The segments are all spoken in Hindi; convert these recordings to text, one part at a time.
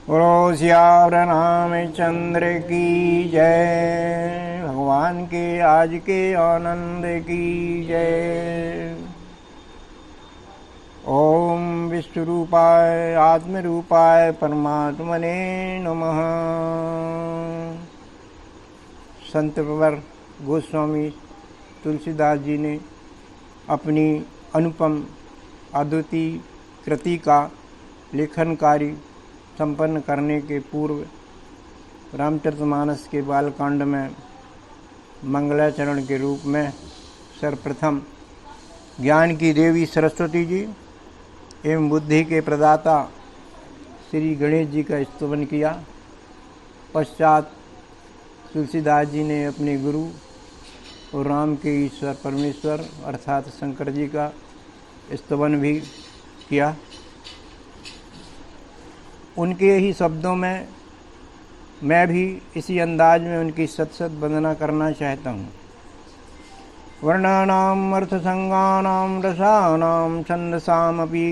बोलो सियावर रामचंद्र की जय। भगवान के आज के आनंद की जय। ओम विश्वरूपाय आत्मरूपाय परमात्मने नमः। संत प्रवर गोस्वामी तुलसीदास जी ने अपनी अनुपम अद्वितीय कृति का लेखन कार्य संपन्न करने के पूर्व रामचरितमानस के बालकांड में मंगलाचरण के रूप में सर्वप्रथम ज्ञान की देवी सरस्वती जी एवं बुद्धि के प्रदाता श्री गणेश जी का स्तुति किया। पश्चात तुलसीदास जी ने अपने गुरु और राम के ईश्वर परमेश्वर अर्थात शंकर जी का स्तुति भी किया। उनके ही शब्दों में मैं भी इसी अंदाज में उनकी सत सत वंदना करना चाहता हूँ। वर्णानाम अर्थसंगानाम रसानाम छंदसामपि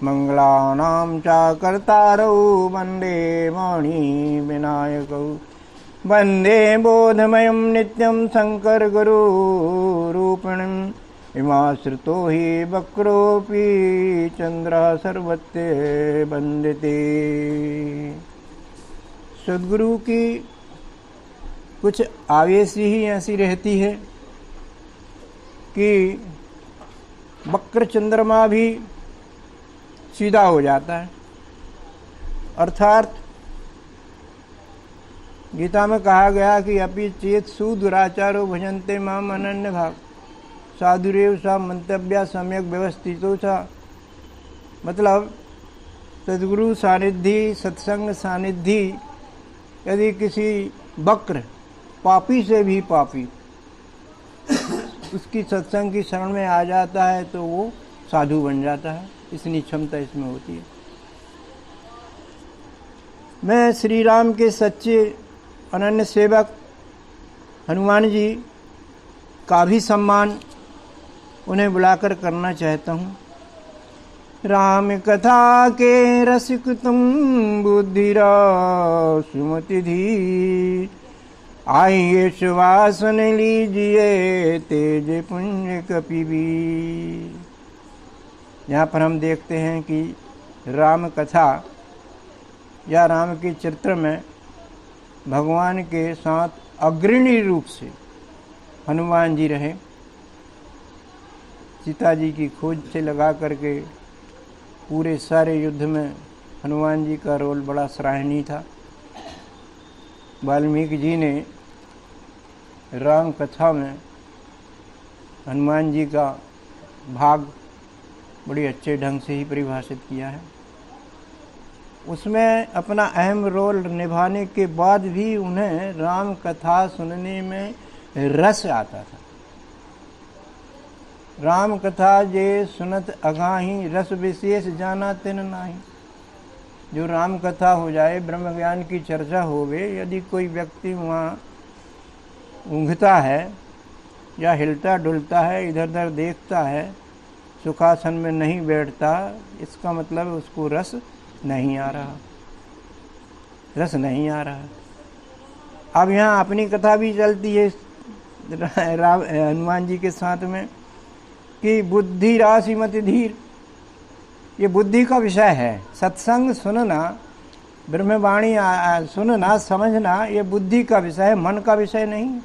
मंगलानाम च कर्तारौ वंदे वाणी विनायकौ वंदे बोधमयं नित्यं शंकर गुरु रूपिणम् इमाश्रितो हि वक्रोऽपि चंद्रः सर्वत्र वंदिते। सद्गुरु की कुछ आवेश ही ऐसी रहती है कि वक्र चंद्रमा भी सीधा हो जाता है। अर्थात गीता में कहा गया कि अपि चेत सुदुराचारो भजन्ते माम अनन्य भाग साधुरेव सा मंतव्या सम्यक व्यवस्थितो सा। मतलब सद्गुरु सानिध्य सत्संग सानिध्य यदि किसी वक्र पापी से भी पापी उसकी सत्संग की शरण में आ जाता है तो वो साधु बन जाता है। इतनी क्षमता इसमें होती है। मैं श्री राम के सच्चे अनन्य सेवक हनुमान जी का भी सम्मान उन्हें बुलाकर करना चाहता हूँ। राम कथा के रसिक तुम बुद्धिरा सुमति धी आइए सुवासन लीजिए तेज पुण्य कपिवी। यहाँ पर हम देखते हैं कि राम कथा या राम के चरित्र में भगवान के साथ अग्रणी रूप से हनुमान जी रहे। सीता जी की खोज से लगा करके पूरे सारे युद्ध में हनुमान जी का रोल बड़ा सराहनीय था। वाल्मीकि जी ने राम कथा में हनुमान जी का भाग बड़ी अच्छे ढंग से ही परिभाषित किया है। उसमें अपना अहम रोल निभाने के बाद भी उन्हें राम कथा सुनने में रस आता था। राम कथा जे सुनत अगाही रस विशेष जाना तिन नाही। जो राम कथा हो जाए, ब्रह्म ज्ञान की चर्चा होवे, यदि कोई व्यक्ति वहाँ ऊँघता है या हिलता डुलता है, इधर उधर देखता है, सुखासन में नहीं बैठता, इसका मतलब उसको रस नहीं आ रहा, रस नहीं आ रहा। अब यहाँ अपनी कथा भी चलती है हनुमान जी के साथ में कि बुद्धि राशि मति धीर। ये बुद्धि का विषय है। सत्संग सुनना, ब्रह्मवाणी सुनना समझना ये बुद्धि का विषय है, मन का विषय नहीं।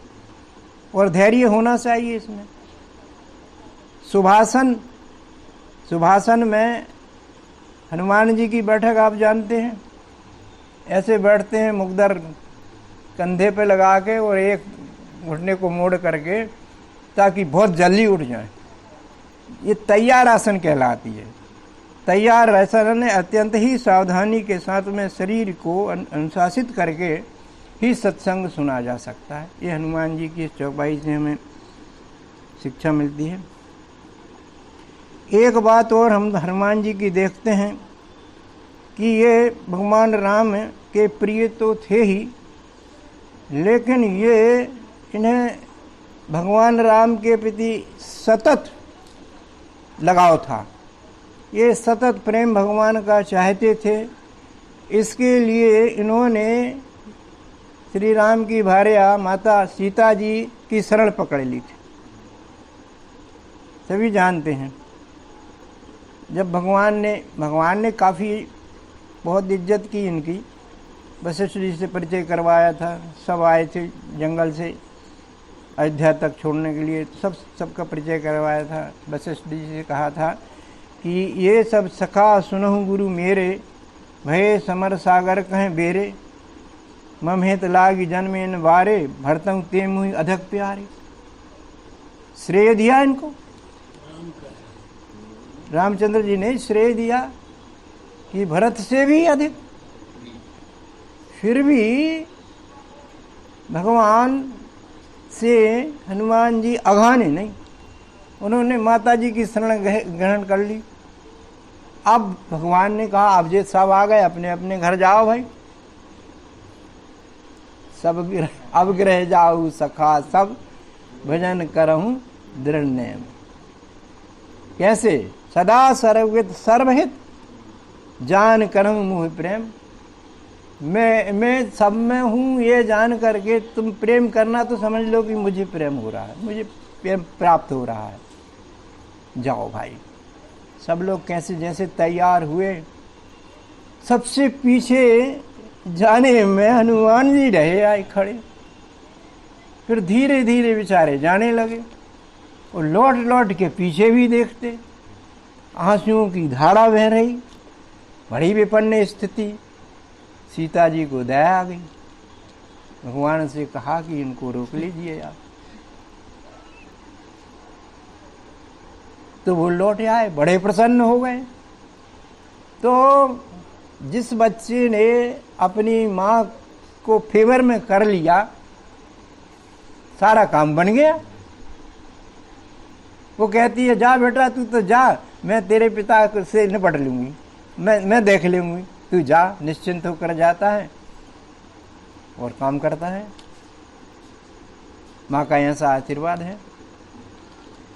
और धैर्य होना चाहिए इसमें। सुभाषण, सुभाषण में हनुमान जी की बैठक आप जानते हैं। ऐसे बैठते हैं मुकदर कंधे पे लगा के और एक घुटने को मोड़ करके ताकि बहुत जल्दी उठ जाए। ये तैयार आसन कहलाती है। तैयार आसन ने अत्यंत ही सावधानी के साथ में शरीर को अनुशासित करके ही सत्संग सुना जा सकता है। ये हनुमान जी की चौपाई से हमें शिक्षा मिलती है। एक बात और हम हनुमान जी की देखते हैं कि ये भगवान राम के प्रिय तो थे ही, लेकिन ये इन्हें भगवान राम के प्रति सतत लगाव था। ये सतत प्रेम भगवान का चाहते थे इसके लिए इन्होंने श्री राम की भार्या माता सीता जी की शरण पकड़ ली थी। सभी जानते हैं जब भगवान ने काफ़ी बहुत इज्जत की इनकी, वशिष्ठ जी से परिचय करवाया था, सब आए थे जंगल से अयोध्या तक छोड़ने के लिए, सबका परिचय करवाया था। वशिष्ठ जी से कहा था कि ये सब सखा सुनहु गुरु मेरे, भये समर सागर कहें बेरे, ममहेत लागी जन्मेन बारे, भरतंग ते मुहि अधिक प्यारे। श्रेय दिया इनको, रामचंद्र जी ने श्रेय दिया कि भरत से भी अधिक। फिर भी भगवान से हनुमान जी अघाने नहीं, उन्होंने माता जी की शरण ग्रहण कर ली। अब भगवान ने कहा अब ये सब आ गए, अपने अपने घर जाओ भाई, सब अब गृह जाऊ सखा सब, भजन करहूं दृढ़ नेम। कैसे? सदा सर्वहित सर्वहित, जान करहूं मुह प्रेम। मैं सब में हूँ ये जान करके तुम प्रेम करना तो समझ लो कि मुझे प्रेम हो रहा है, मुझे प्रेम प्राप्त हो रहा है। जाओ भाई। सब लोग कैसे जैसे तैयार हुए, सबसे पीछे जाने में हनुमान जी रहे आए खड़े। फिर धीरे धीरे बेचारे जाने लगे और लौट लौट के पीछे भी देखते, आंसुओं की धारा बह रही, बड़ी विपन्न स्थिति। सीता जी को दया आ गई, भगवान से कहा कि इनको रोक लीजिए आप। तो वो लौट आए, बड़े प्रसन्न हो गए। तो जिस बच्चे ने अपनी माँ को फेवर में कर लिया, सारा काम बन गया। वो कहती है जा बेटा तू तो जा, मैं तेरे पिता से निपट लूंगी, मैं देख लूंगी, तू जा। निश्चिंत होकर जाता है और काम करता है। माँ का ऐसा आशीर्वाद है।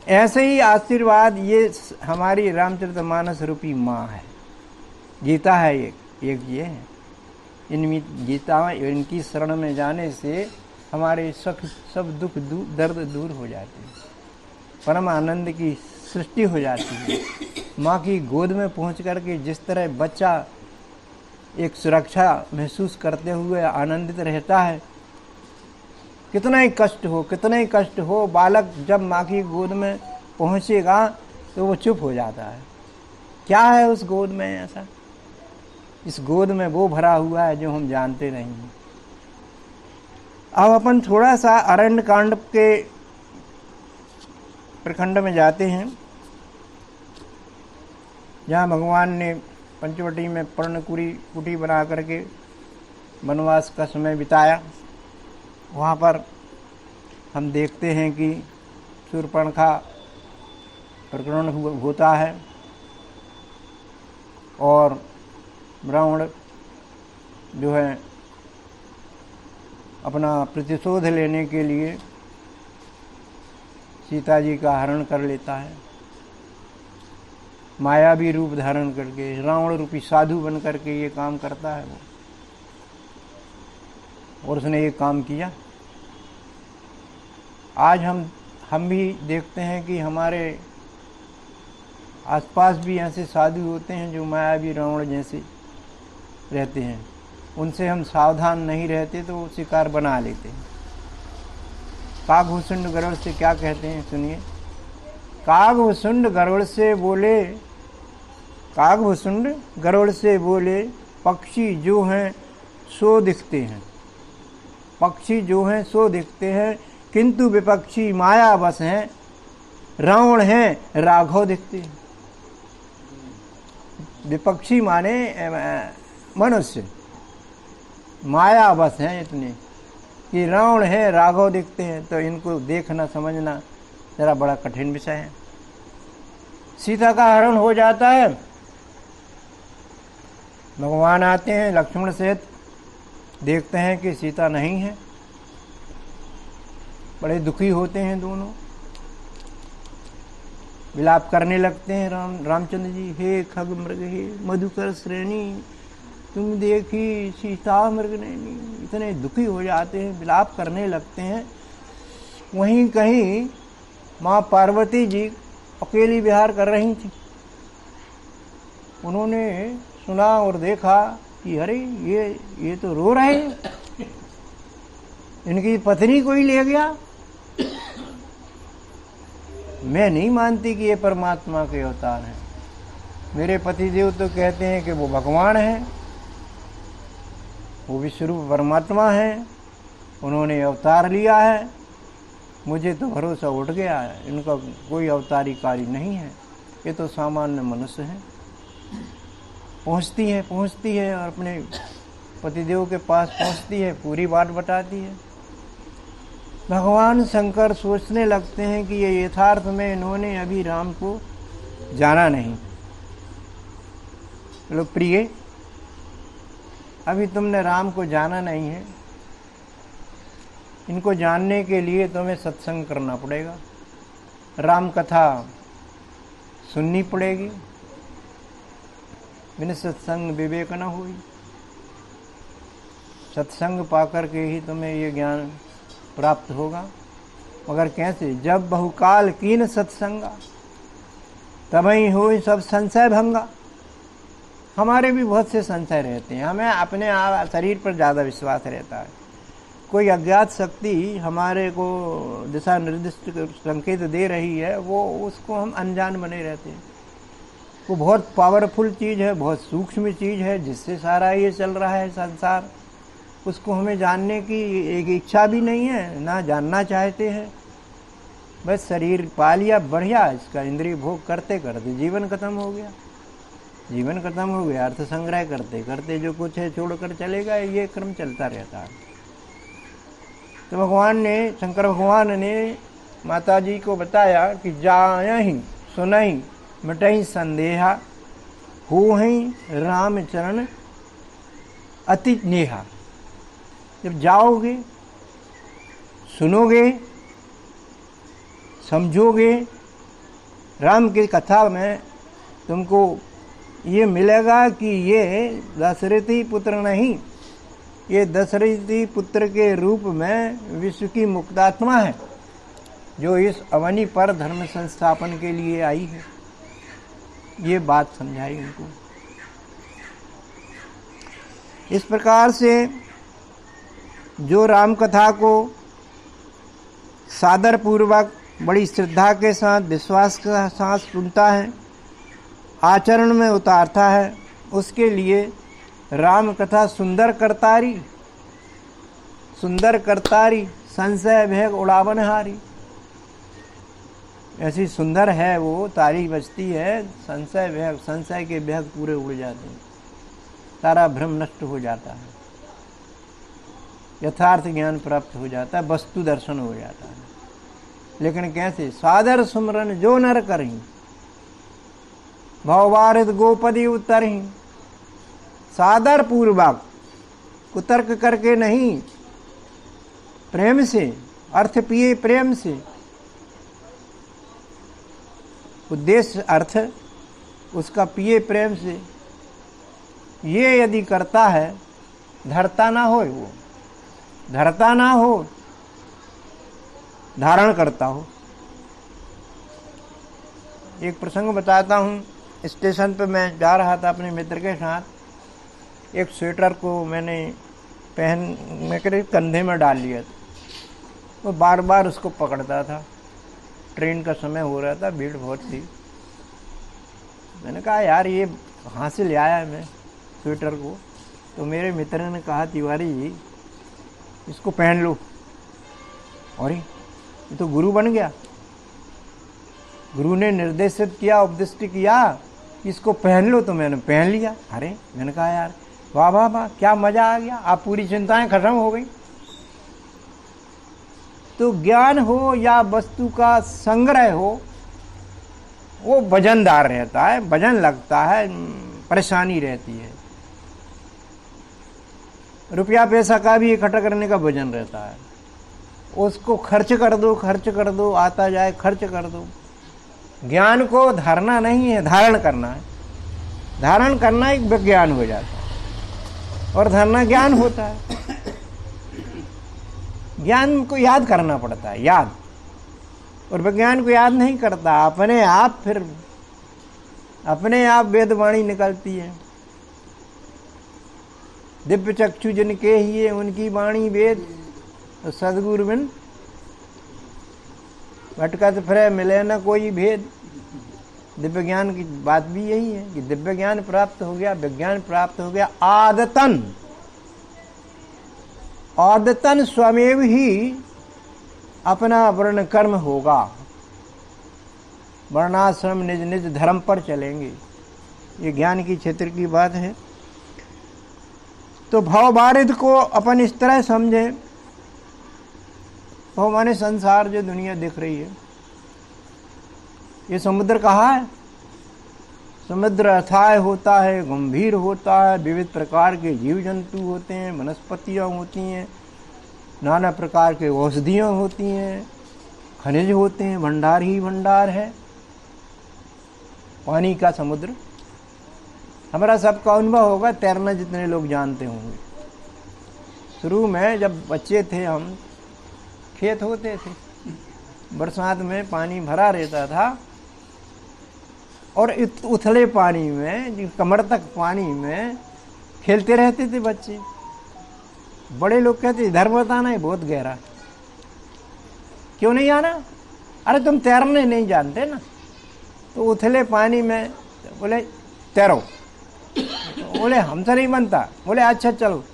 ऐसे ही आशीर्वाद ये हमारी रामचरितमानस रूपी माँ है, गीता है एक ये है। इनमें गीता, इनकी शरण में जाने से हमारे सब दुख दर्द दूर हो जाते हैं, परम आनंद की सृष्टि हो जाती है। माँ की गोद में पहुँच करके जिस तरह बच्चा एक सुरक्षा महसूस करते हुए आनंदित रहता है, कितना ही कष्ट हो, बालक जब माँ की गोद में पहुँचेगा तो वो चुप हो जाता है। क्या है उस गोद में ऐसा? इस गोद में वो भरा हुआ है जो हम जानते नहीं हैं। अब अपन थोड़ा सा अरण्य कांड के प्रखंड में जाते हैं, जहाँ भगवान ने पंचवटी में पर्णकुटी बना करके वनवास का समय बिताया। वहाँ पर हम देखते हैं कि शूर्पणखा प्रकरण होता है और रावण जो है अपना प्रतिशोध लेने के लिए सीता जी का हरण कर लेता है। मायावी रूप धारण करके रावण रूपी साधु बन करके ये काम करता है वो, और उसने ये काम किया। आज हम भी देखते हैं कि हमारे आसपास भी ऐसे साधु होते हैं जो मायावी रावण जैसे रहते हैं। उनसे हम सावधान नहीं रहते तो वो शिकार बना लेते हैं। कागभूषुंड गरुड़ से क्या कहते हैं सुनिए। कागभूषुंड गरुड़ से बोले, कागभूषुंड गरुड़ से बोले, पक्षी जो हैं सो दिखते हैं, पक्षी जो हैं सो दिखते हैं, किंतु विपक्षी माया बस हैं, रावण हैं राघव दिखते हैं। विपक्षी माने मनुष्य, माया बस हैं इतने कि रावण है राघव दिखते हैं। तो इनको देखना समझना जरा बड़ा कठिन विषय है। सीता का हरण हो जाता है, भगवान आते हैं लक्ष्मण सहित, देखते हैं कि सीता नहीं है, बड़े दुखी होते हैं दोनों, विलाप करने लगते हैं रामचंद्र जी। हे खग मृग हे मधुकर श्रेणी, तुम देखी सीता मृगनयनी, इतने दुखी हो जाते हैं, विलाप करने लगते हैं। वहीं कहीं माँ पार्वती जी अकेली विहार कर रही थी। उन्होंने सुना और देखा कि अरे ये तो रो रहे हैं, इनकी पत्नी कोई ले गया। मैं नहीं मानती कि ये परमात्मा के अवतार हैं। मेरे पतिदेव तो कहते हैं कि वो भगवान हैं, वो विश्वरूप परमात्मा हैं, उन्होंने अवतार लिया है। मुझे तो भरोसा उठ गया है, इनका कोई अवतारी कार्य नहीं है, ये तो सामान्य मनुष्य हैं। पहुंचती है और अपने पतिदेव के पास पहुंचती है, पूरी बात बताती है। भगवान शंकर सोचने लगते हैं कि ये यथार्थ में इन्होंने अभी राम को जाना नहीं। बोलो प्रिय, अभी तुमने राम को जाना नहीं है, इनको जानने के लिए तुम्हें सत्संग करना पड़ेगा, राम कथा सुननी पड़ेगी। बिन सत्संग विवेक न हुई। सत्संग पाकर के ही तुम्हें ये ज्ञान प्राप्त होगा। मगर कैसे? जब बहुकाल कीन सत्संगा, तभी हो सब संशय भंगा। हमारे भी बहुत से संशय रहते हैं, हमें अपने शरीर पर ज़्यादा विश्वास रहता है। कोई अज्ञात शक्ति हमारे को दिशा निर्दिष्ट संकेत दे रही है, वो उसको हम अनजान बने रहते हैं। वो बहुत पावरफुल चीज़ है, बहुत सूक्ष्म चीज़ है, जिससे सारा ये चल रहा है संसार। उसको हमें जानने की एक इच्छा भी नहीं है, ना जानना चाहते हैं। बस शरीर पा लिया, बढ़िया, इसका इंद्रिय भोग करते करते जीवन खत्म हो गया। जीवन खत्म हो गया, अर्थ संग्रह करते करते जो कुछ है छोड़कर चलेगा, ये क्रम चलता रहता है। तो भगवान ने, शंकर भगवान ने माता जी को बताया कि जायहि सुनहि मिटहि संदेहा, होहि राम चरण अति नेहा। जब जाओगे, सुनोगे, समझोगे, राम की कथा में तुमको ये मिलेगा कि ये दशरथी पुत्र नहीं, ये दशरथी पुत्र के रूप में विश्व की मुक्तात्मा है, जो इस अवनी पर धर्म संस्थापन के लिए आई है। ये बात समझाई उनको। इस प्रकार से जो राम कथा को सादर पूर्वक, बड़ी श्रद्धा के साथ, विश्वास के साथ सुनता है, आचरण में उतारता है, उसके लिए राम कथा सुंदर करतारी, सुंदर करतारी, संशय भेग उड़ावनहारी। ऐसी सुंदर है वो, तारी बजती है, संशय भेग, संशय के भेग पूरे उड़ जाते हैं, सारा भ्रम नष्ट हो जाता है, यथार्थ ज्ञान प्राप्त हो जाता है, वस्तु दर्शन हो जाता है। लेकिन कैसे? सादर सुमरन जो नर करहीं, भववारित गोपदी उतरहीं। सादर पूर्वक, कुतर्क करके नहीं, प्रेम से, अर्थ पिए प्रेम से। उद्देश्य अर्थ उसका पिए प्रेम से। ये यदि करता है, धरता ना हो, वो धरता ना हो, धारण करता हो। एक प्रसंग बताता हूँ। स्टेशन पे मैं जा रहा था अपने मित्र के साथ, एक स्वेटर को मैंने पहन कर कंधे में डाल लिया था। वो बार बार उसको पकड़ता था। ट्रेन का समय हो रहा था, भीड़ बहुत थी। मैंने कहा यार ये कहाँ से ले आया मैं स्वेटर को? तो मेरे मित्र ने कहा तिवारी जी इसको पहन लो। और ये तो गुरु बन गया। गुरु ने निर्देशित किया, उपदिष्ट किया कि इसको पहन लो, तो मैंने पहन लिया। अरे मैंने कहा यार वाह वाह वाह, क्या मजा आ गया, आप पूरी चिंताएं खत्म हो गई। तो ज्ञान हो या वस्तु का संग्रह हो, वो वजनदार रहता है, वजन लगता है, परेशानी रहती है। रुपया पैसा का भी इकट्ठा करने का वजन रहता है। उसको खर्च कर दो, खर्च कर दो, आता जाए खर्च कर दो। ज्ञान को धरना नहीं है, धारण करना है। धारण करना एक विज्ञान हो जाता है। और धरना ज्ञान होता है। ज्ञान को याद करना पड़ता है, याद, और विज्ञान को याद नहीं करता, अपने आप फिर अपने आप वेदवाणी निकलती है। दिव्य चक्षु जिनके ही है उनकी वाणी वेद, तो सदगुरु बिन भटकत फिरे मिले न कोई भेद। दिव्य ज्ञान की बात भी यही है कि दिव्य ज्ञान प्राप्त हो गया, विज्ञान प्राप्त हो गया, आदतन आदतन स्वमेव ही अपना वर्ण कर्म होगा, वर्णाश्रम निज निज धर्म पर चलेंगे। ये ज्ञान की क्षेत्र की बात है। तो भवबारिद को अपन इस तरह समझें, भव माने संसार, जो दुनिया दिख रही है, ये समुद्र कहाँ है? समुद्र अथाह होता है, गंभीर होता है, विविध प्रकार के जीव जंतु होते हैं, वनस्पतियाँ होती हैं, नाना प्रकार के औषधियाँ होती हैं, खनिज होते हैं, भंडार ही भंडार है पानी का समुद्र। हमारा सबका अनुभव होगा, तैरना जितने लोग जानते होंगे। शुरू में जब बच्चे थे हम, खेत होते थे, बरसात में पानी भरा रहता था और उथले पानी में, कमर तक पानी में खेलते रहते थे बच्चे। बड़े लोग कहते इधर मत आना, है बहुत गहरा। क्यों नहीं आना? अरे तुम तैरने नहीं जानते ना। तो उथले पानी में बोले तैरो, तो बोले हमसे नहीं बनता। बोले अच्छा चलो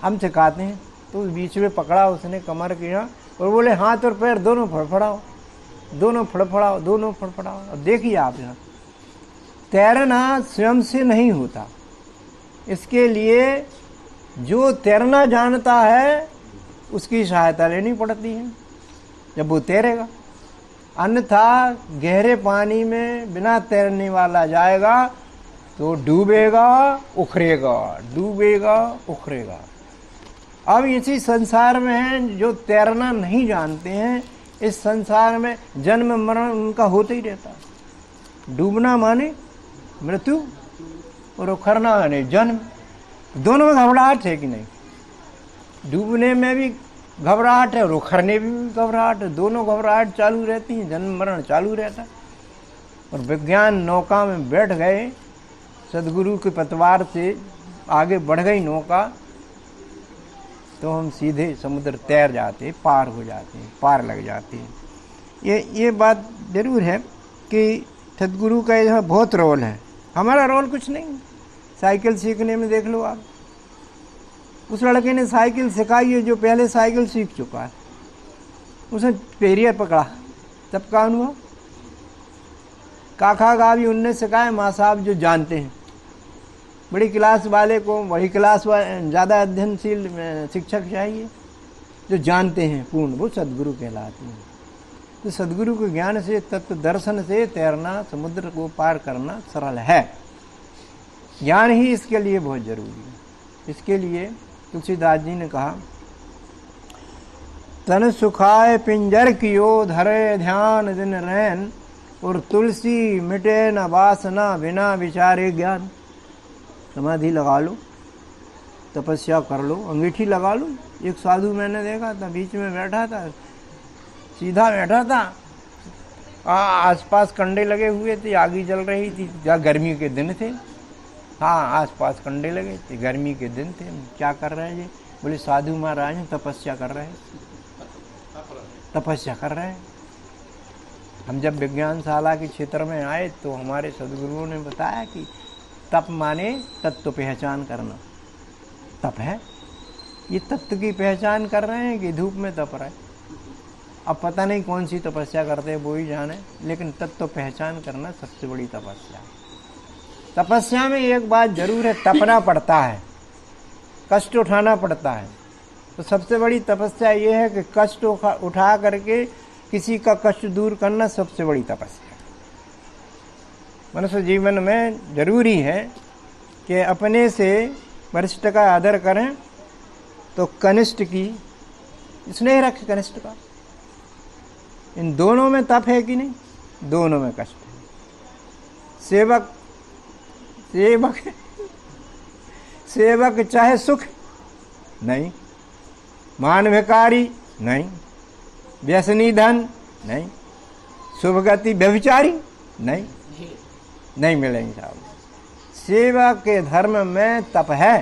हम सिखाते हैं। तो बीच में पकड़ा उसने कमर के यहाँ और बोले हाथ और पैर दोनों फड़फड़ाओ, दोनों फड़फड़ाओ, दोनों फड़फड़ाओ। अब देखिए आप यहाँ तैरना स्वयं से नहीं होता, इसके लिए जो तैरना जानता है उसकी सहायता लेनी पड़ती है जब वो तैरेगा। अन्यथा गहरे पानी में बिना तैरने वाला जाएगा तो डूबेगा उखरेगा, डूबेगा उखरेगा। अब इसी संसार में है जो तैरना नहीं जानते हैं, इस संसार में जन्म मरण उनका होता ही रहता है। डूबना माने मृत्यु और उखरना माने जन्म। दोनों में घबराहट है कि नहीं? डूबने में भी घबराहट है और उखरने में भी घबराहट है। दोनों घबराहट चालू रहती है, जन्म मरण चालू रहता है। और विज्ञान नौका में बैठ गए, सदगुरु के पतवार से आगे बढ़ गई नौका, तो हम सीधे समुद्र तैर जाते, पार हो जाते हैं, पार लग जाते हैं। ये बात जरूर है कि सदगुरु का यहाँ बहुत रोल है, हमारा रोल कुछ नहीं। साइकिल सीखने में देख लो आप, उस लड़के ने साइकिल सिखाई है जो पहले साइकिल सीख चुका है, उसने पेरियर पकड़ा, तब का अनुभव। काका का भी उनने सिखाया, माँ साहब जो जानते हैं। बड़ी क्लास वाले को बड़ी क्लास ज़्यादा अध्ययनशील शिक्षक चाहिए जो जानते हैं पूर्ण, वो सदगुरु कहलाते हैं। तो सदगुरु के ज्ञान से, तत्व दर्शन से तैरना, समुद्र को पार करना सरल है। ज्ञान ही इसके लिए बहुत जरूरी है। इसके लिए तुलसीदास जी ने कहा, तन सुखाए पिंजर कियो, धरे ध्यान दिन रैन, और तुलसी मिटे न वासना, बिना विचारे ज्ञान। समाधि लगा लो, तपस्या कर लो, अंगीठी लगा लो। एक साधु मैंने देखा था, बीच में बैठा था, सीधा बैठा था, आसपास कंडे लगे हुए थे, आगी जल रही थी, जहाँ गर्मी के दिन थे। हाँ, आसपास कंडे लगे थे, गर्मी के दिन थे। क्या कर रहे हैं ये? बोले साधु महाराज हैं, तपस्या कर रहे हैं, तपस्या कर रहे हैं। हम जब विज्ञानशाला के क्षेत्र में आए तो हमारे सदगुरुओं ने बताया कि तप माने तत्व पहचान करना, तप है। ये तत्व की पहचान कर रहे हैं कि धूप में तप रहे। अब पता नहीं कौन सी तपस्या करते हैं, वो ही जाने, लेकिन तत्व पहचान करना सबसे बड़ी तपस्या। तपस्या में एक बात जरूर है, तपना पड़ता है, कष्ट उठाना पड़ता है। तो सबसे बड़ी तपस्या ये है कि कष्ट उठा करके किसी का कष्ट दूर करना सबसे बड़ी तपस्या। मनुष्य जीवन में जरूरी है कि अपने से वरिष्ठ का आदर करें तो कनिष्ठ की स्नेह रखें, कनिष्ठ का। इन दोनों में तप है कि नहीं? दोनों में कष्ट है। सेवक सेवक चाहे सुख नहीं, मान भिकारी नहीं, व्यसनी धन नहीं, शुभ गति व्यभिचारी नहीं, नहीं मिलेंगे साहब। सेवा के धर्म में तप है,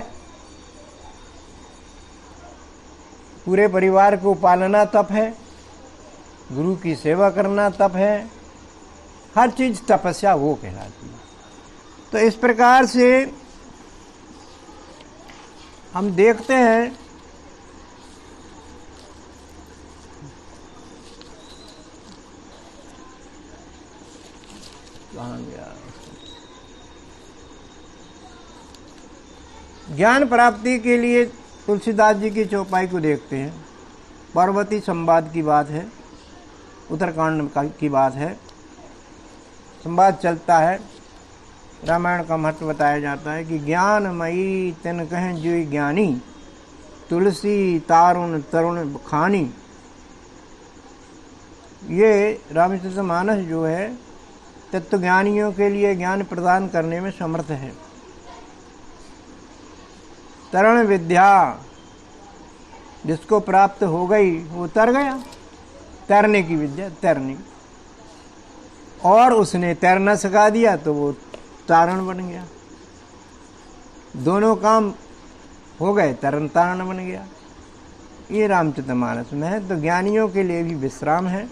पूरे परिवार को पालना तप है, गुरु की सेवा करना तप है, हर चीज तपस्या वो कहलाती है। तो इस प्रकार से हम देखते हैं ज्ञान प्राप्ति के लिए तुलसीदास जी की चौपाई को देखते हैं। पार्वती संवाद की बात है, उत्तरकांड की बात है। संवाद चलता है, रामायण का महत्व बताया जाता है कि ज्ञानमयी तिन कहें जो ज्ञानी, तुलसी तारुण तरुण बखानी। ये रामचरितमानस जो है तत्वज्ञानियों के लिए ज्ञान प्रदान करने में समर्थ है। तरण विद्या जिसको प्राप्त हो गई वो तर गया, तैरने की विद्या, तैरने, और उसने तैरना सिखा दिया तो वो तारण बन गया। दोनों काम हो गए, तरण तारण बन गया। ये रामचरितमानस में है। तो ज्ञानियों के लिए भी विश्राम है,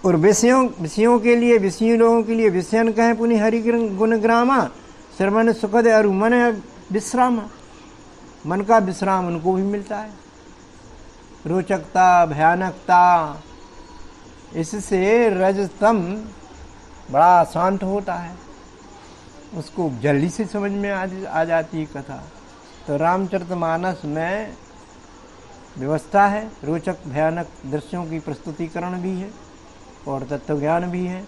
और विषयों के लिए, विषयी लोगों के लिए विषयन कहें पुनि हरि गुण ग्रामा, श्रवण सुखद और मन विश्राम। मन का विश्राम उनको भी मिलता है। रोचकता, भयानकता, इससे रजतम बड़ा शांत होता है, उसको जल्दी से समझ में आ जाती है कथा। तो रामचरितमानस में व्यवस्था है, रोचक भयानक दृश्यों की प्रस्तुतिकरण भी है और तत्वज्ञान भी है,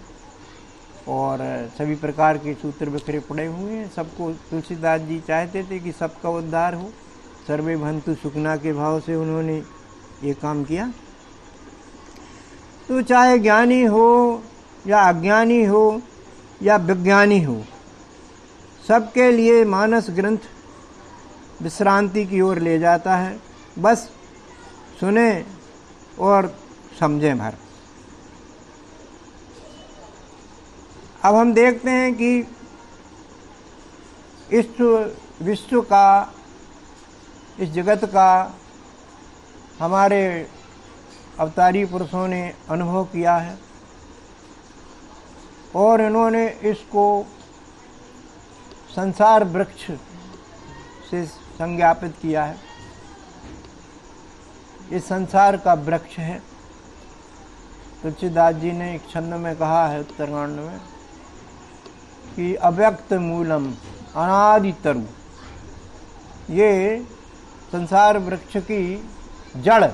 और सभी प्रकार के सूत्र बिखरे पड़े हुए हैं। सबको तुलसीदास जी चाहते थे कि सबका उद्धार हो, सर्वे भंतु सुखना के भाव से उन्होंने ये काम किया। तो चाहे ज्ञानी हो या अज्ञानी हो या विज्ञानी हो, सबके लिए मानस ग्रंथ विश्रांति की ओर ले जाता है। बस सुने और समझें भर। अब हम देखते हैं कि इस विश्व का, इस जगत का हमारे अवतारी पुरुषों ने अनुभव किया है, और इन्होंने इसको संसार वृक्ष से संज्ञापित किया है। इस संसार का वृक्ष है। तुलसीदास जी ने एक छंद में कहा है उत्तरकांड में कि अव्यक्त मूलम अनादि तरु, ये संसार वृक्ष की जड़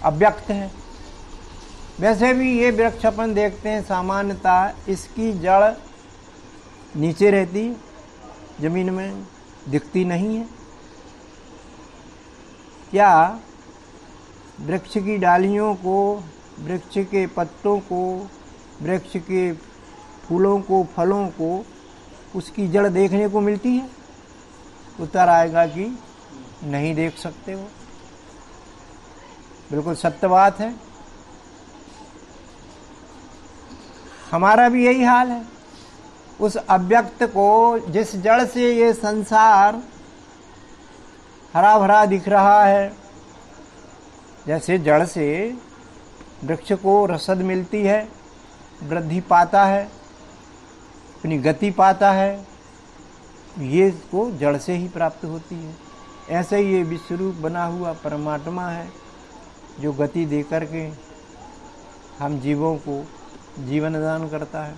अव्यक्त है। वैसे भी ये वृक्ष अपन देखते हैं सामान्यतः इसकी जड़ नीचे रहती है, जमीन में दिखती नहीं है। क्या वृक्ष की डालियों को, वृक्ष के पत्तों को, वृक्ष के फूलों को, फलों को उसकी जड़ देखने को मिलती है? उत्तर आएगा कि नहीं देख सकते हो। बिल्कुल सत्य बात है। हमारा भी यही हाल है। उस अव्यक्त को, जिस जड़ से ये संसार हरा भरा दिख रहा है, जैसे जड़ से वृक्ष को रसद मिलती है, वृद्धि पाता है, अपनी गति पाता है, ये इसको जड़ से ही प्राप्त होती है। ऐसे ही ये विश्वरूप बना हुआ परमात्मा है जो गति दे करके हम जीवों को जीवन दान करता है।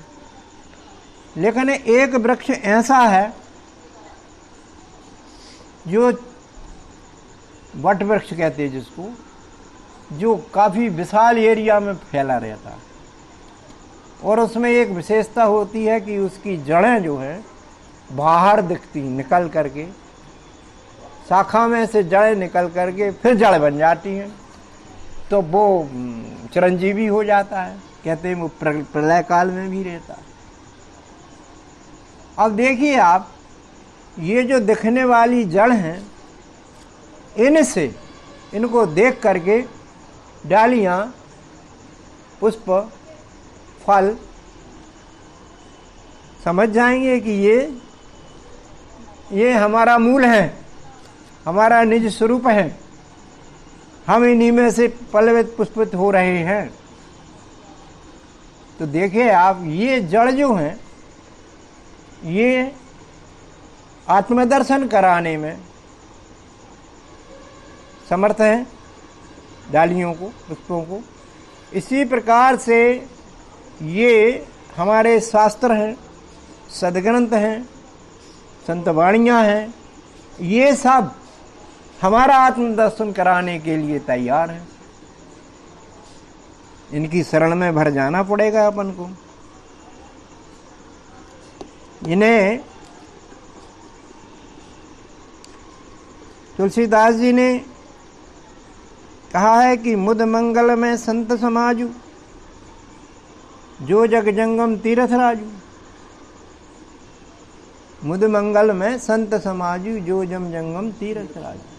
लेकिन एक वृक्ष ऐसा है जो वट वृक्ष कहते हैं जिसको, जो काफ़ी विशाल एरिया में फैला रहता है, और उसमें एक विशेषता होती है कि उसकी जड़ें जो है बाहर दिखती, निकल करके शाखा में से जड़ें निकल करके फिर जड़ बन जाती हैं, तो वो चिरंजीवी हो जाता है। कहते हैं वो प्रलय काल में भी रहता है। अब देखिए आप, ये जो दिखने वाली जड़ हैं, इनसे, इनको देख करके डालियां, पुष्प, फल समझ जाएंगे कि ये हमारा मूल है, हमारा निज स्वरूप है, हम इन्हीं में से पल्लवित पुष्पित हो रहे हैं। तो देखिए आप, ये जड़ जो हैं, ये आत्मदर्शन कराने में समर्थ हैं, डालियों को, पुष्पों को। इसी प्रकार से ये हमारे शास्त्र हैं, सद्ग्रंथ हैं, संतवाणियाँ हैं, ये सब हमारा आत्मदर्शन कराने के लिए तैयार हैं। इनकी शरण में भर जाना पड़ेगा अपन को। इन्हें तुलसीदास जी ने कहा है कि मुद मंगल में संत समाजू, जो जग जंगम तीर्थ राजू। मुद मंगल में संत समाजू, जो जम जंगम तीर्थ राजू।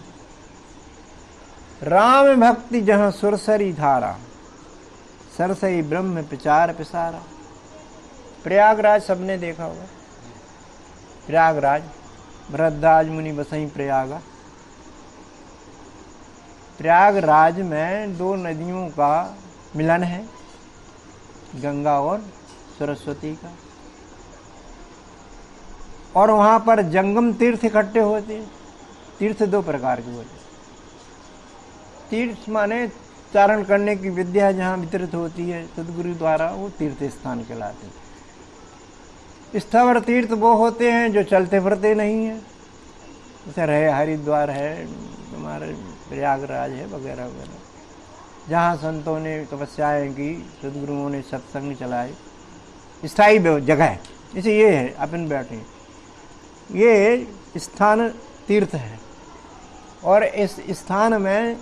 राम भक्ति जहाँ सुरसरी धारा, सरसई ब्रह्म प्रचार प्रसारा। प्रयागराज सबने देखा होगा, प्रयागराज, भरद्वाज मुनि बसई प्रयागा। प्रयागराज में दो नदियों का मिलन है, गंगा और सरस्वती का, और वहां पर जंगम तीर्थ इकट्ठे होते हैं। तीर्थ दो प्रकार के होते हैं। तीर्थ माने चारण करने की विद्या जहाँ वितरित होती है सदगुरु द्वारा, वो तीर्थ स्थान कहलाते हैं। स्थावर तीर्थ वो होते हैं जो चलते फिरते नहीं हैं, जैसे रहे हरिद्वार है, हमारे प्रयागराज है, वगैरह वगैरह, जहाँ संतों ने तपस्याएं की, सदगुरुओं ने सत्संग चलाए, स्थायी जगह है। इसे ये है अपन बैठे, ये स्थान तीर्थ है। और इस स्थान में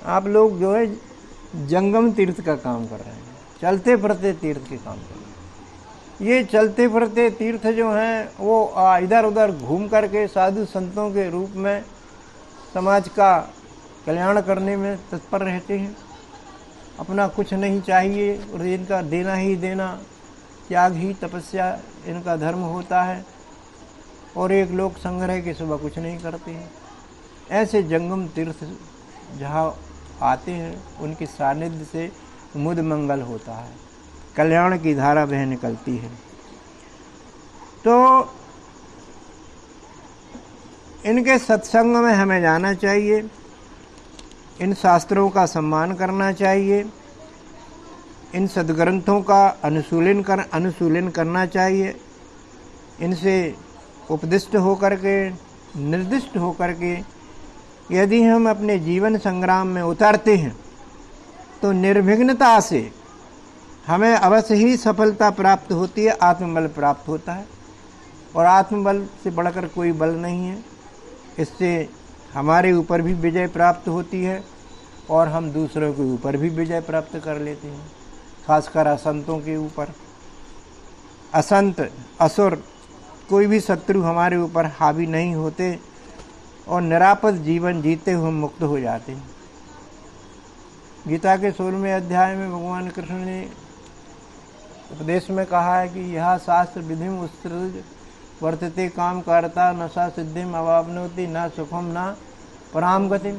आप लोग जो है जंगम तीर्थ का काम कर रहे हैं, चलते फिरते तीर्थ के काम कर रहे हैं। ये चलते फिरते तीर्थ जो हैं वो इधर उधर घूम करके साधु संतों के रूप में समाज का कल्याण करने में तत्पर रहते हैं। अपना कुछ नहीं चाहिए और इनका देना ही देना, त्याग ही तपस्या इनका धर्म होता है, और एक लोक संग्रह के सिवा कुछ नहीं करते हैं। ऐसे जंगम तीर्थ जहाँ आते हैं, उनके सानिध्य से मुद मंगल होता है, कल्याण की धारा बह निकलती है। तो इनके सत्संग में हमें जाना चाहिए, इन शास्त्रों का सम्मान करना चाहिए, इन सद्ग्रंथों का अनुशीलन करना चाहिए, इनसे उपदिष्ट होकर के, निर्दिष्ट होकर के यदि हम अपने जीवन संग्राम में उतरते हैं तो निर्विघ्नता से हमें अवश्य ही सफलता प्राप्त होती है, आत्मबल प्राप्त होता है। और आत्मबल से बढ़कर कोई बल नहीं है। इससे हमारे ऊपर भी विजय प्राप्त होती है और हम दूसरों के ऊपर भी विजय प्राप्त कर लेते हैं, खासकर असंतों के ऊपर। असंत, असुर, कोई भी शत्रु हमारे ऊपर हावी नहीं होते और निरापद जीवन जीते हुए मुक्त हो जाते हैं। गीता के 16वें अध्याय में भगवान कृष्ण ने उपदेश में कहा है कि यह शास्त्र विधिम उत्सृज वर्तते काम करता न सा सिद्धिम अवाप्नोति न सुखम न पराम गतिम।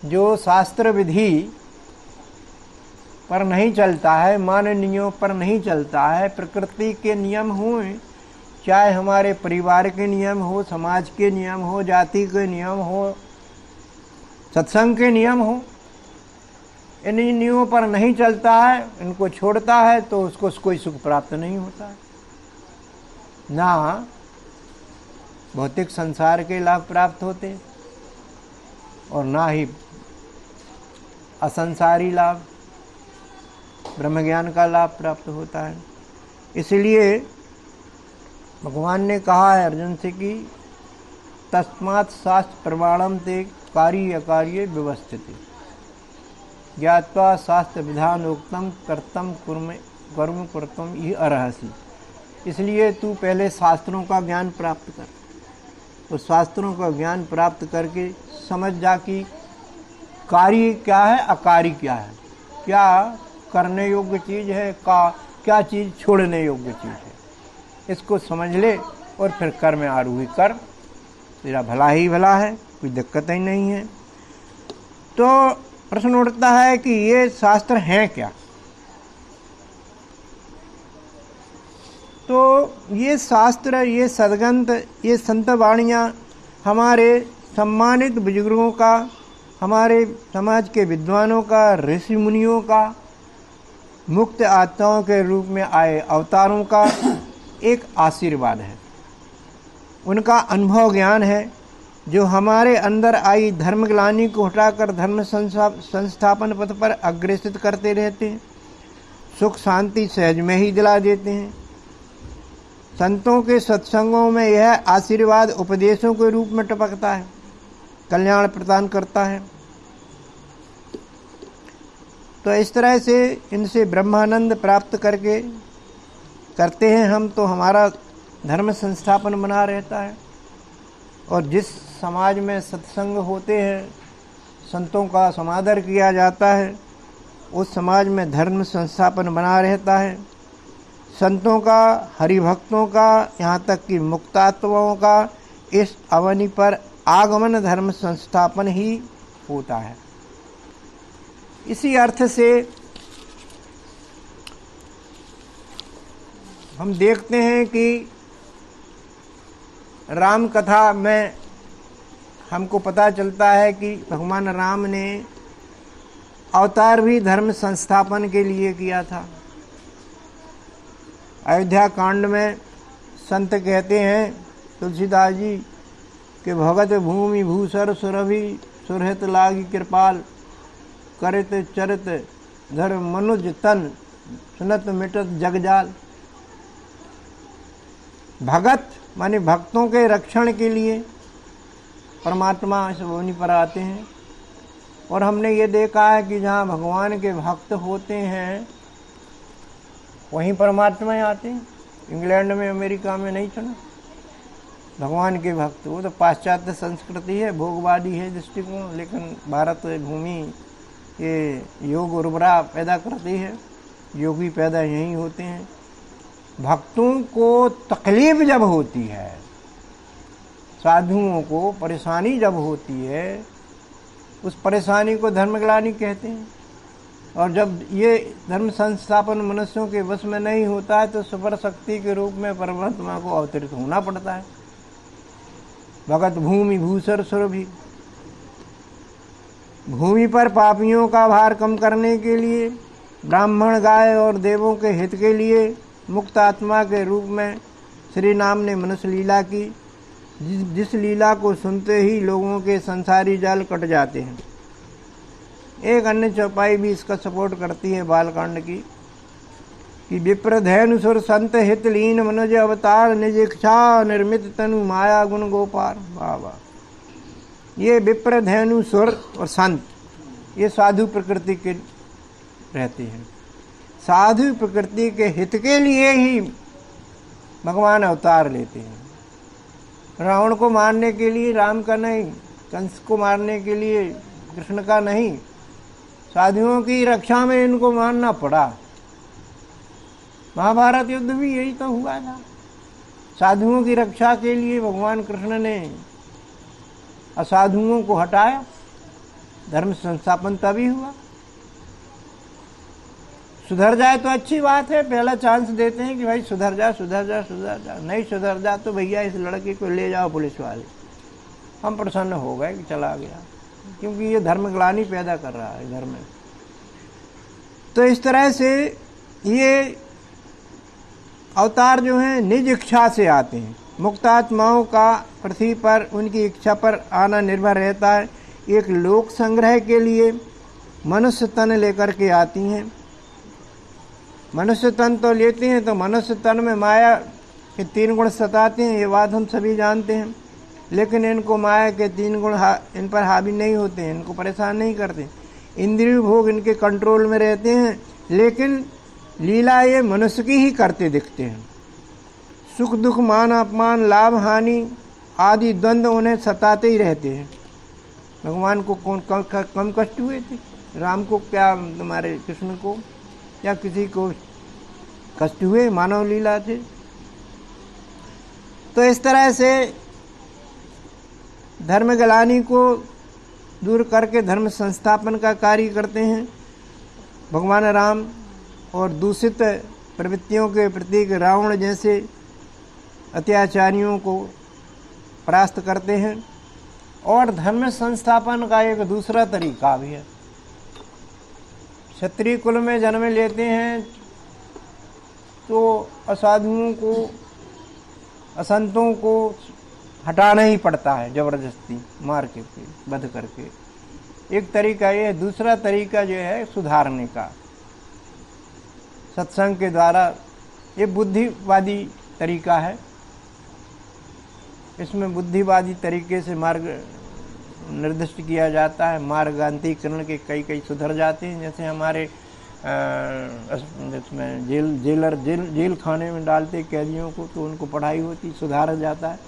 जो शास्त्र विधि पर नहीं चलता है, माननीयों पर नहीं चलता है, प्रकृति के नियम हों, चाहे हमारे परिवार के नियम हो, समाज के नियम हो, जाति के नियम हो, सत्संग के नियम हो, इन नियमों पर नहीं चलता है, इनको छोड़ता है, तो उसको कोई सुख प्राप्त नहीं होता है। ना भौतिक संसार के लाभ प्राप्त होते और ना ही असंसारी लाभ, ब्रह्म ज्ञान का लाभ प्राप्त होता है। इसलिए भगवान ने कहा है अर्जुन से कि तस्मात् शास्त्र प्रमाणम ते कार्य अकार्य व्यवस्थित ज्ञात्वा शास्त्र विधानोक्तम कर्तम कर्म कर्तुम ये अर्हसि। इसलिए तू पहले शास्त्रों का ज्ञान प्राप्त कर। तो शास्त्रों का ज्ञान प्राप्त करके समझ जा कि कार्य क्या है, अकार्य क्या है, क्या करने योग्य चीज़ है, क्या चीज़ छोड़ने योग्य चीज़ है। इसको समझ ले और फिर कर्म में आरूढ़ कर, तेरा भला ही भला है, कोई दिक्कत ही नहीं है। तो प्रश्न उठता है कि ये शास्त्र हैं क्या। तो ये शास्त्र, ये सद्ग्रंथ, ये संत वाणियाँ हमारे सम्मानित बुजुर्गों का, हमारे समाज के विद्वानों का, ऋषि मुनियों का, मुक्त आत्माओं के रूप में आए अवतारों का एक आशीर्वाद है। उनका अनुभव ज्ञान है जो हमारे अंदर आई धर्मग्लानि को हटाकर धर्म संस्थापन पथ पर अग्रसित करते रहते हैं। सुख शांति सहज में ही दिला देते हैं। संतों के सत्संगों में यह आशीर्वाद उपदेशों के रूप में टपकता है, कल्याण प्रदान करता है। तो इस तरह से इनसे ब्रह्मानंद प्राप्त करते हैं हम, तो हमारा धर्म संस्थापन बना रहता है। और जिस समाज में सत्संग होते हैं, संतों का समादर किया जाता है, उस समाज में धर्म संस्थापन बना रहता है। संतों का, हरिभक्तों का, यहाँ तक कि मुक्तात्माओं का इस अवनि पर आगमन धर्म संस्थापन ही होता है। इसी अर्थ से हम देखते हैं कि राम कथा में हमको पता चलता है कि भगवान राम ने अवतार भी धर्म संस्थापन के लिए किया था। अयोध्या कांड में संत कहते हैं, तुलसीदास जी, कि भगत भूमि भूसर सुरभि सुरहित लागी कृपाल, करत चरित धर मनुज तन सुनत मिटत जगजाल। भगत माने भक्तों के रक्षण के लिए परमात्मा इस भूमि पर आते हैं। और हमने ये देखा है कि जहाँ भगवान के भक्त होते हैं वहीं परमात्मा आते हैं। इंग्लैंड में, अमेरिका में नहीं सुना भगवान के भक्त। वो तो पाश्चात्य संस्कृति है, भोगवादी है दृष्टिकोण, लेकिन भारत भूमि ये योग उर्वरा पैदा करती है। योगी पैदा यहीं होते हैं। भक्तों को तकलीफ जब होती है, साधुओं को परेशानी जब होती है, उस परेशानी को धर्मग्लानि कहते हैं। और जब ये धर्म संस्थापन मनुष्यों के वश में नहीं होता है तो सुपर शक्ति के रूप में परमात्मा को अवतरित होना पड़ता है। भगत भूमि भूसर सुरभि, भूमि पर पापियों का भार कम करने के लिए, ब्राह्मण, गाय और देवों के हित के लिए मुक्त आत्मा के रूप में श्री राम ने मनुष्य लीला की, जिस लीला को सुनते ही लोगों के संसारी जाल कट जाते हैं। एक अन्य चौपाई भी इसका सपोर्ट करती है बालकांड की, कि विप्रधैनु सुर संत हित लीन मनुज अवतार, निज इच्छा निर्मित तनु माया गुण गोपार। वाह वाह। ये विप्रधैनु सुर और संत ये साधु प्रकृति के रहते हैं। साधु प्रकृति के हित के लिए ही भगवान अवतार लेते हैं। रावण को मारने के लिए राम का नहीं, कंस को मारने के लिए कृष्ण का नहीं, साधुओं की रक्षा में इनको मारना पड़ा। महाभारत युद्ध भी यही तो हुआ था। साधुओं की रक्षा के लिए भगवान कृष्ण ने असाधुओं को हटाया, धर्म संस्थापन तभी हुआ। सुधर जाए तो अच्छी बात है, पहला चांस देते हैं कि भाई सुधर जा सुधर जा सुधर जा। नहीं सुधर जा तो भैया इस लड़के को ले जाओ पुलिस वाले। हम प्रसन्न हो गए कि चला गया, क्योंकि ये धर्मग्लानि पैदा कर रहा है घर में। तो इस तरह से ये अवतार जो हैं निज इच्छा से आते हैं। मुक्तात्माओं का पृथ्वी पर उनकी इच्छा पर आना निर्भर रहता है। एक लोक संग्रह के लिए मनुष्य तन लेकर के आती हैं। मनुष्य तन तो लेते हैं तो मनुष्य तन में माया के 3 गुण सताते हैं, ये बात हम सभी जानते हैं। लेकिन इनको माया के 3 गुण इन पर हावी नहीं होते हैं, इनको परेशान नहीं करते। इंद्रिय भोग इनके कंट्रोल में रहते हैं, लेकिन लीला ये मनुष्य की ही करते दिखते हैं। सुख दुख मान अपमान लाभ हानि आदि द्वंद्व उन्हें सताते ही रहते हैं। भगवान को कौन कम कष्ट हुए थे? राम को क्या, तुम्हारे कृष्ण को या किसी को कष्ट हुए? मानव लीला थे। तो इस तरह से धर्म ग्लानि को दूर करके धर्म संस्थापन का कार्य करते हैं भगवान राम, और दूषित प्रवृत्तियों के प्रतीक रावण जैसे अत्याचारियों को परास्त करते हैं। और धर्म संस्थापन का एक दूसरा तरीका भी है। क्षत्रिय कुल में जन्म लेते हैं तो असाधुओं को, असंतों को हटाना ही पड़ता है, जबरदस्ती मार के वध करके। एक तरीका ये है। दूसरा तरीका जो है सुधारने का, सत्संग के द्वारा। ये बुद्धिवादी तरीका है। इसमें बुद्धिवादी तरीके से मार्ग निर्दिष्ट किया जाता है। मार्गांतरीकरण के कई सुधर जाते हैं। जैसे हमारे जिसमें जेल खाने में डालते कैदियों को, तो उनको पढ़ाई होती, सुधारा जाता है।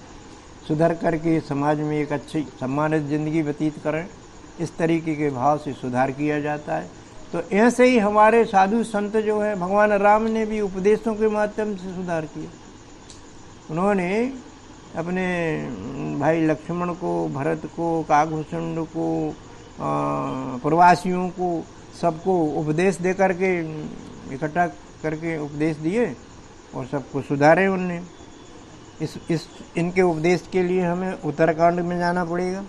सुधर करके समाज में एक अच्छी सम्मानित जिंदगी व्यतीत करें, इस तरीके के भाव से सुधार किया जाता है। तो ऐसे ही हमारे साधु संत जो है, भगवान राम ने भी उपदेशों के माध्यम से सुधार किया। उन्होंने अपने भाई लक्ष्मण को, भरत को, काकभूषण को, प्रवासियों को, सबको उपदेश दे करके, इकट्ठा करके उपदेश दिए और सबको सुधारे उनने। इनके उपदेश के लिए हमें उत्तराखंड में जाना पड़ेगा।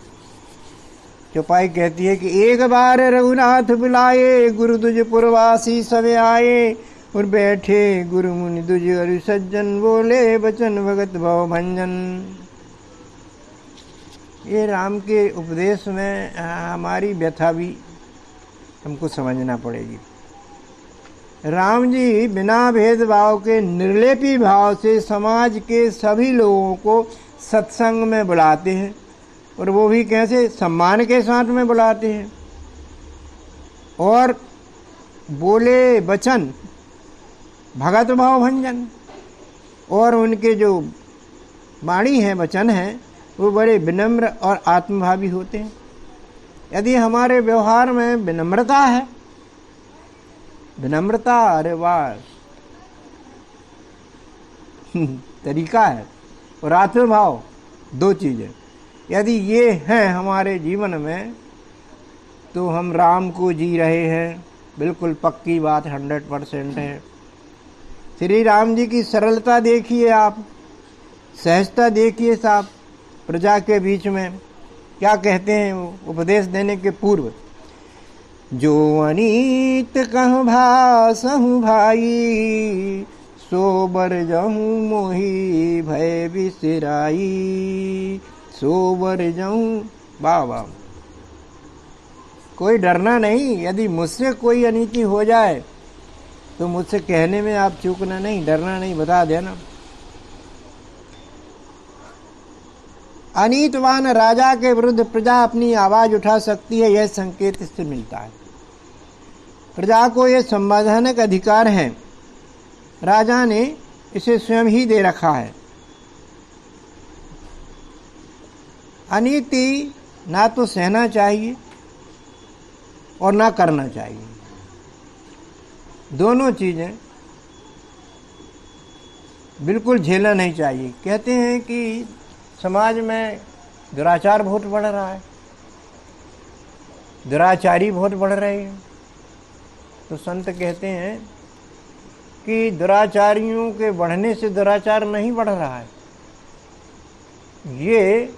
चौपाई कहती है कि एक बार रघुनाथ बुलाए, गुरु दुज पुरवासी सब आए, और बैठे गुरु मुनि दुज अरु सज्जन, बोले बचन भगत भव भंजन। ये राम के उपदेश में हमारी व्यथा भी हमको समझना पड़ेगी। राम जी बिना भेदभाव के निर्लेपी भाव से समाज के सभी लोगों को सत्संग में बुलाते हैं, और वो भी कैसे? सम्मान के साथ में बुलाते हैं। और बोले वचन भगत भाव भंजन, और उनके जो वाणी है, वचन है, वो बड़े विनम्र और आत्मभावी होते हैं। यदि हमारे व्यवहार में विनम्रता है, विनम्रता, अरे वाह तरीका है, और आत्मभाव, दो चीजें यदि ये हैं हमारे जीवन में, तो हम राम को जी रहे हैं। बिल्कुल पक्की बात, 100% है। श्री राम जी की सरलता देखिए आप, सहजता देखिए साहब। प्रजा के बीच में क्या कहते हैं वो उपदेश देने के पूर्व? जो अनीत कहूँ भासहु भाई, सो बर जाऊँ मोही भय बिसराई, सो बर जाऊँ। वाह वाह, कोई डरना नहीं। यदि मुझसे कोई अनीति हो जाए तो मुझसे कहने में आप चूकना नहीं, डरना नहीं, बता देना। अनीतवान राजा के विरुद्ध प्रजा अपनी आवाज उठा सकती है, यह संकेत इससे मिलता है। प्रजा को यह संवैधानिक अधिकार है, राजा ने इसे स्वयं ही दे रखा है। अनीति ना तो सहना चाहिए और ना करना चाहिए, दोनों चीजें बिल्कुल झेलना नहीं चाहिए। कहते हैं कि समाज में दुराचार बहुत बढ़ रहा है, दुराचारी बहुत बढ़ रहे हैं। तो संत कहते हैं कि दुराचारियों के बढ़ने से दुराचार नहीं बढ़ रहा है, ये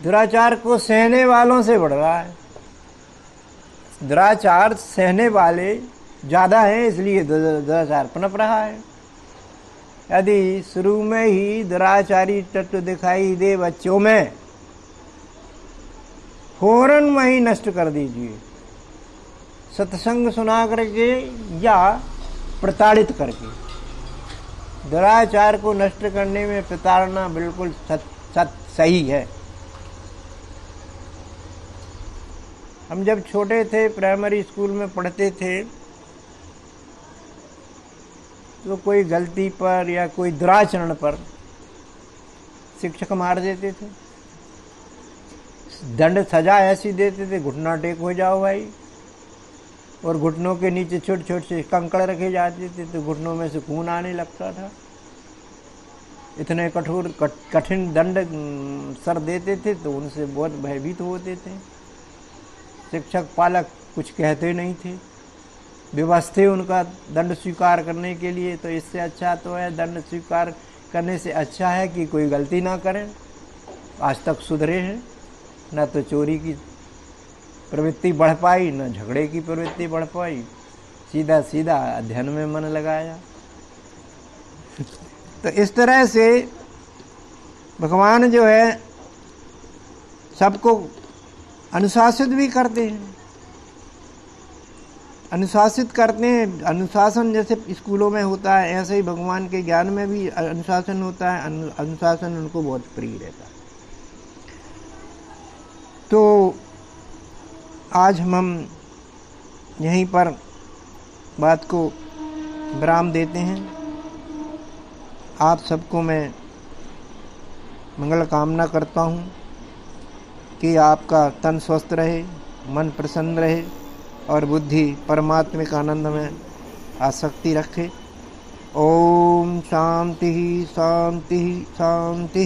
दुराचार को सहने वालों से बढ़ रहा है। दुराचार सहने वाले ज़्यादा हैं, इसलिए दुराचार पनप रहा है। यदि शुरू में ही दुराचारी तत्व दिखाई दे बच्चों में, फौरन वही नष्ट कर दीजिए, सत्संग सुना करके या प्रताड़ित करके। दुराचार को नष्ट करने में प्रताड़ना बिल्कुल सही है। हम जब छोटे थे, प्राइमरी स्कूल में पढ़ते थे, तो कोई गलती पर या कोई दुराचरण पर शिक्षक मार देते थे, दंड सजा ऐसी देते थे, घुटना टेक हो जाओ भाई। और घुटनों के नीचे छोटे छोटे से कंकड़ रखे जाते थे, तो घुटनों में से खून आने लगता था। इतने कठोर कठिन दंड सर देते थे, तो उनसे बहुत भयभीत होते थे। शिक्षक पालक कुछ कहते नहीं थे, विवश थे उनका दंड स्वीकार करने के लिए। तो इससे अच्छा तो है, दंड स्वीकार करने से अच्छा है कि कोई गलती ना करें, आज तक सुधरे हैं। न तो चोरी की प्रवृत्ति बढ़ पाई, न झगड़े की प्रवृत्ति बढ़ पाई, सीधा सीधा अध्ययन में मन लगाया। तो इस तरह से भगवान जो है सबको अनुशासित भी करते हैं, अनुशासित करते हैं। अनुशासन जैसे स्कूलों में होता है, ऐसे ही भगवान के ज्ञान में भी अनुशासन होता है। अनुशासन उनको बहुत प्रिय रहता है। तो आज हम यहीं पर बात को विराम देते हैं। आप सबको मैं मंगल कामना करता हूँ कि आपका तन स्वस्थ रहे, मन प्रसन्न रहे और बुद्धि परमात्मिक आनंद में आसक्ति रखे। ओम शांति शांति शांति।